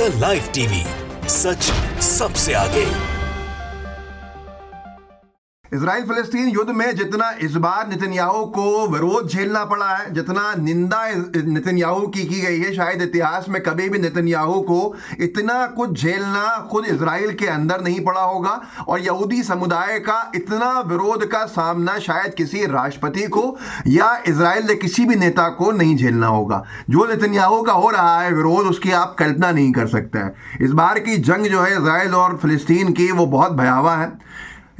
India live TV, सच सबसे आगे। Israel फिलिस्तीन युद्ध में जितना इस बार नेतन्याहू को विरोध झेलना पड़ा है, जितना निंदा नेतन्याहू की गई है, शायद इतिहास में कभी भी नेतन्याहू को इतना कुछ झेलना खुद इजराइल के अंदर नहीं पड़ा होगा। और यहूदी समुदाय का इतना विरोध का सामना शायद किसी राष्ट्रपति को या इजराइल के किसी भी नेता को नहीं झेलना होगा। जो नेतन्याहू का हो रहा है विरोध, उसकी आप कल्पना नहीं कर सकते हैं। इस बार की जंग जो है इजराइल और फिलिस्तीन की, वो बहुत भयावह है।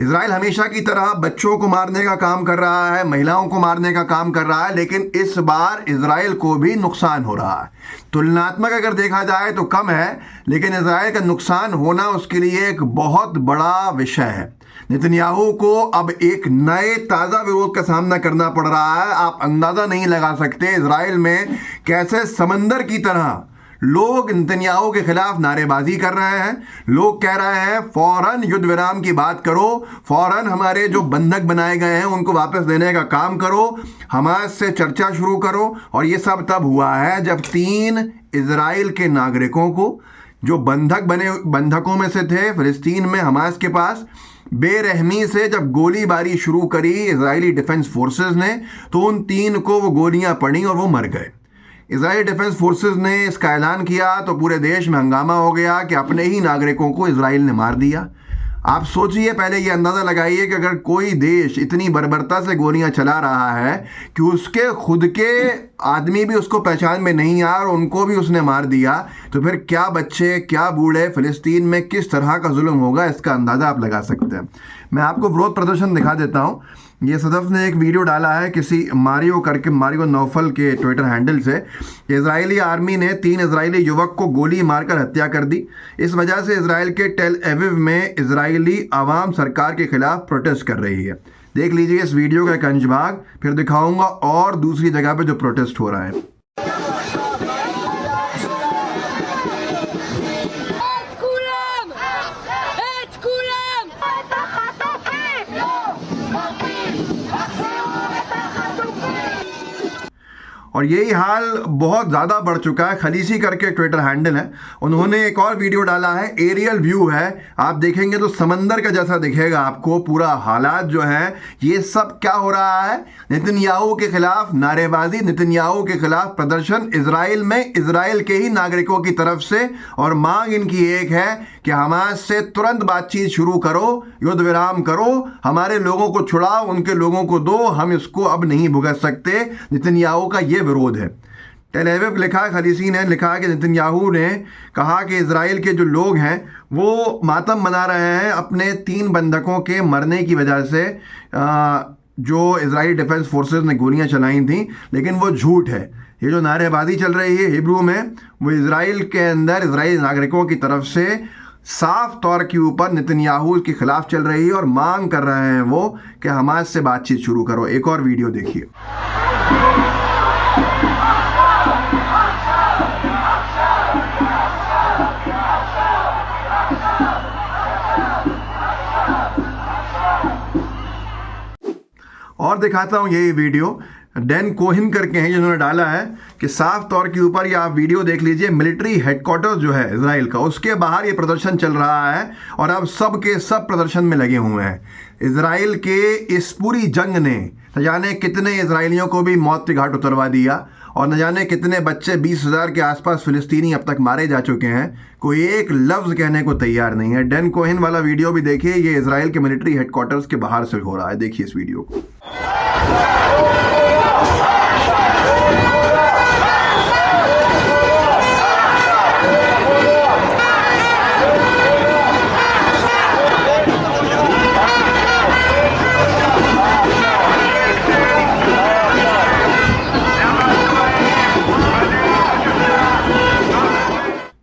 इजराइल हमेशा की तरह बच्चों को मारने का काम कर रहा है, महिलाओं को मारने का काम कर रहा है, लेकिन इस बार इजराइल को भी नुकसान हो रहा है। तुलनात्मक अगर देखा जाए तो कम है, लेकिन इजराइल का नुकसान होना उसके लिए एक बहुत बड़ा विषय है। नेतन्याहू को अब एक नए ताज़ा विरोध का सामना करना पड़ रहा है। आप अंदाज़ा नहीं लगा सकते इजराइल में कैसे समंदर की तरह लोग नेतन्याहू के खिलाफ नारेबाजी कर रहे हैं। लोग कह रहे हैं फौरन युद्ध विराम की बात करो, फौरन हमारे जो बंधक बनाए गए हैं उनको वापस देने का काम करो, हमास से चर्चा शुरू करो। और ये सब तब हुआ है जब 3 इजराइल के नागरिकों को, जो बंधकों में से थे फिलिस्तीन में हमास के पास, बेरहमी से जब गोलीबारी शुरू करी इजरायली डिफेंस फोर्सेस ने, तो उन 3 को वो गोलियां पड़ी और वो मर गए। इजरायली डिफेंस फोर्सेस ने इसका ऐलान किया तो पूरे देश में हंगामा हो गया कि अपने ही नागरिकों को इजराइल ने मार दिया। आप सोचिए, पहले ये अंदाज़ा लगाइए कि अगर कोई देश इतनी बर्बरता से गोलियां चला रहा है कि उसके खुद के आदमी भी उसको पहचान में नहीं आया और उनको भी उसने मार दिया, तो फिर क्या बच्चे, क्या बूढ़े फिलिस्तीन में किस तरह का जुल्म होगा, इसका अंदाज़ा आप लगा सकते हैं। मैं आपको विरोध प्रदर्शन दिखा देता हूँ। ये सदफ ने एक वीडियो डाला है किसी मारियो नौफल के ट्विटर हैंडल से। इजरायली आर्मी ने 3 इजरायली युवक को गोली मारकर हत्या कर दी। इस वजह से इजराइल के टेल एविव में इजरायली आवाम सरकार के खिलाफ प्रोटेस्ट कर रही है। देख लीजिए इस वीडियो का एक अंश भाग, फिर दिखाऊंगा और दूसरी जगह पे जो प्रोटेस्ट हो रहा है। और यही हाल बहुत ज़्यादा बढ़ चुका है। खलीसी करके ट्विटर हैंडल है, उन्होंने एक और वीडियो डाला है, एरियल व्यू है, आप देखेंगे तो समंदर का जैसा दिखेगा आपको पूरा हालात जो है। ये सब क्या हो रहा है? नेतन्याहू के खिलाफ नारेबाजी, नेतन्याहू के खिलाफ प्रदर्शन इजराइल में, इजराइल के ही नागरिकों की तरफ से। और मांग इनकी एक है कि हमास से तुरंत बातचीत शुरू करो, युद्ध विराम करो, हमारे लोगों को छुड़ाओ, उनके लोगों को दो, हम इसको अब नहीं भुगत सकते। नेतन्याहू का ये विरोध है। टेल एविव लिखा, खलीसी ने लिखा कि नेतन्याहू ने कहा कि इजराइल के जो लोग हैं वो मातम मना रहे हैं अपने 3 बंधकों के मरने की वजह से, जो इजरायली डिफेंस फोर्सेस ने गोलियां चलाई थी, लेकिन वो झूठ है। ये जो नारेबाजी चल रही है हिब्रू में, वो इजराइल के अंदर इजरायली नागरिकों की तरफ से साफ तौर के ऊपर नेतन्याहू के खिलाफ चल रही है और मांग कर रहे हैं वो कि हमास से बातचीत शुरू करो। एक और वीडियो देखिए। और दिखाता हूं यही वीडियो, डैन कोहिन करके हैं जिन्होंने डाला है कि साफ तौर के ऊपर, ये आप वीडियो देख लीजिए, मिलिट्री हेडक्वार्टर्स जो है इजराइल का, उसके बाहर ये प्रदर्शन चल रहा है और अब सब के सब प्रदर्शन में लगे हुए हैं। इजराइल के इस पूरी जंग ने न जाने कितने इजरायलियों को भी मौत के घाट उतरवा दिया और न जाने कितने बच्चे, 20,000 के आसपास फिलिस्तीनी अब तक मारे जा चुके हैं। कोई एक लफ्ज़ कहने को तैयार नहीं है। डैन कोहिन वाला वीडियो भी देखिए, ये इजराइल के मिलिट्री हेडक्वार्टर्स के बाहर से हो रहा है। देखिए इस वीडियो को।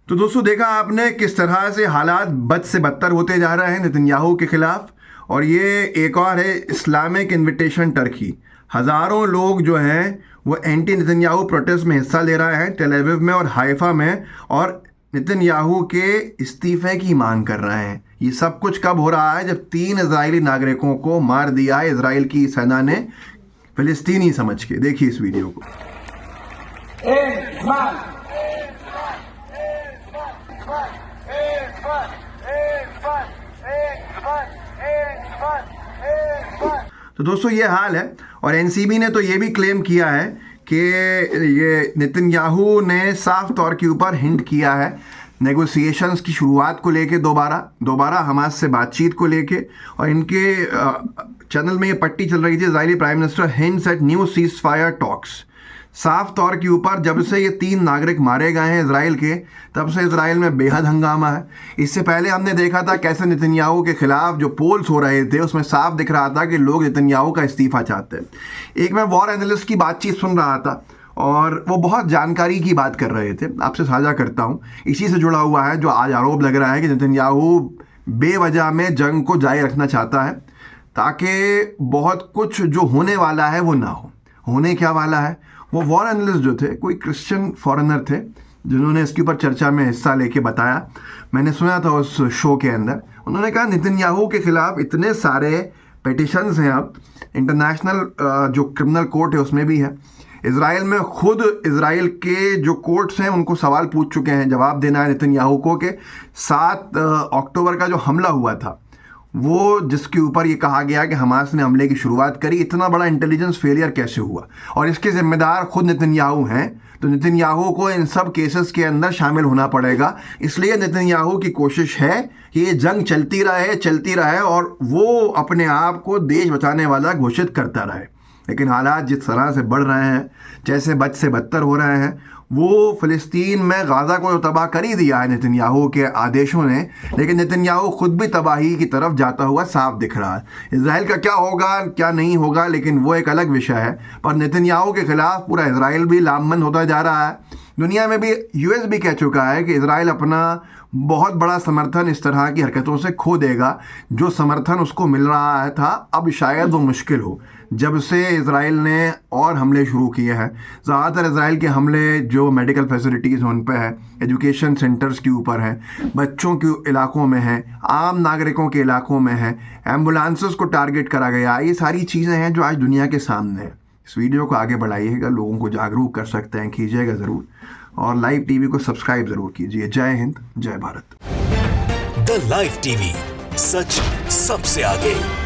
तो दोस्तों, देखा आपने किस तरह से हालात बद से बदतर होते जा रहे हैं नेतन्याहू के खिलाफ। और ये एक और है इस्लामिक इन्विटेशन टर्की। हज़ारों लोग जो हैं वो एंटी नेतन्याहू प्रोटेस्ट में हिस्सा ले रहे हैं टेल एविव में और हाइफा में, और नेतन्याहू के इस्तीफे की मांग कर रहे हैं। ये सब कुछ कब हो रहा है? जब 3 इजरायली नागरिकों को मार दिया है इजराइल की सेना ने, फिलिस्तीनी समझ के। देखिए इस वीडियो को। तो दोस्तों ये हाल है। और एनसीबी ने तो ये भी क्लेम किया है कि ये नेतन्याहू ने साफ तौर के ऊपर हिंट किया है नेगोशिएशंस की शुरुआत को लेके, दोबारा हमास से बातचीत को लेके। और इनके चैनल में ये पट्टी चल रही थी, Israeli prime minister hints at new ceasefire talks. साफ तौर के ऊपर जब से ये 3 नागरिक मारे गए हैं इजराइल के, तब से इजराइल में बेहद हंगामा है। इससे पहले हमने देखा था कैसे नेतन्याहू के खिलाफ जो पोल्स हो रहे थे उसमें साफ दिख रहा था कि लोग नेतन्याहू का इस्तीफा चाहते हैं। एक मैं वॉर एनालिस्ट की बातचीत सुन रहा था और वो बहुत जानकारी की बात कर रहे थे, आपसे साझा करता हूँ। इसी से जुड़ा हुआ है जो आज आरोप लग रहा है कि नेतन्याहू बेवजह में जंग को जारी रखना चाहता है ताकि बहुत कुछ जो होने वाला है वो ना हो। होने क्या वाला है, वो वॉर एनालिस्ट जो थे कोई क्रिश्चियन फॉरेनर थे जिन्होंने इसके ऊपर चर्चा में हिस्सा लेके बताया। मैंने सुना था उस शो के अंदर, उन्होंने कहा नेतन्याहू के खिलाफ इतने सारे पिटिशंस हैं, अब इंटरनेशनल जो क्रिमिनल कोर्ट है उसमें भी है, इजराइल में खुद इजराइल के जो कोर्ट्स हैं उनको सवाल पूछ चुके हैं, जवाब देना है नेतन्याहू को कि 7 अक्टूबर का जो हमला हुआ था वो जिसके ऊपर ये कहा गया कि हमास ने हमले की शुरुआत करी, इतना बड़ा इंटेलिजेंस फेलियर कैसे हुआ और इसके जिम्मेदार खुद नेतन्याहू हैं। तो नेतन्याहू को इन सब केसेस के अंदर शामिल होना पड़ेगा। इसलिए नेतन्याहू की कोशिश है कि ये जंग चलती रहे और वो अपने आप को देश बचाने वाला घोषित करता रहे। लेकिन हालात जिस तरह से बढ़ रहे हैं, जैसे बद से बदतर हो रहे हैं, वो फ़िलिस्तीन में गाज़ा को तो तबाह कर ही दिया है नेतन्याहू के आदेशों ने, लेकिन नेतन्याहू खुद भी तबाही की तरफ जाता हुआ साफ दिख रहा है। इजराइल का क्या होगा क्या नहीं होगा लेकिन वो एक अलग विषय है, पर नेतन्याहू के खिलाफ पूरा इजराइल भी लामबंद होता जा रहा है। दुनिया में भी यूएस भी कह चुका है कि इजराइल अपना बहुत बड़ा समर्थन इस तरह की हरकतों से खो देगा। जो समर्थन उसको मिल रहा था अब शायद वो मुश्किल हो, जब से इजराइल ने और हमले शुरू किए हैं। ज़्यादातर इजराइल के हमले जो मेडिकल फैसिलिटीज़ उन पर है, एजुकेशन सेंटर्स के ऊपर हैं, बच्चों के इलाकों में हैं, आम नागरिकों के इलाकों में हैं, एम्बुलेंसेस को टारगेट करा गया। ये सारी चीज़ें हैं जो आज दुनिया के सामने हैं। इस वीडियो को आगे बढ़ाइएगा, लोगों को जागरूक कर सकते हैं, कीजिएगा ज़रूर, और लाइव टीवी को सब्सक्राइब ज़रूर कीजिए। जय हिंद, जय भारत। द लाइव टीवी, सच सबसे आगे।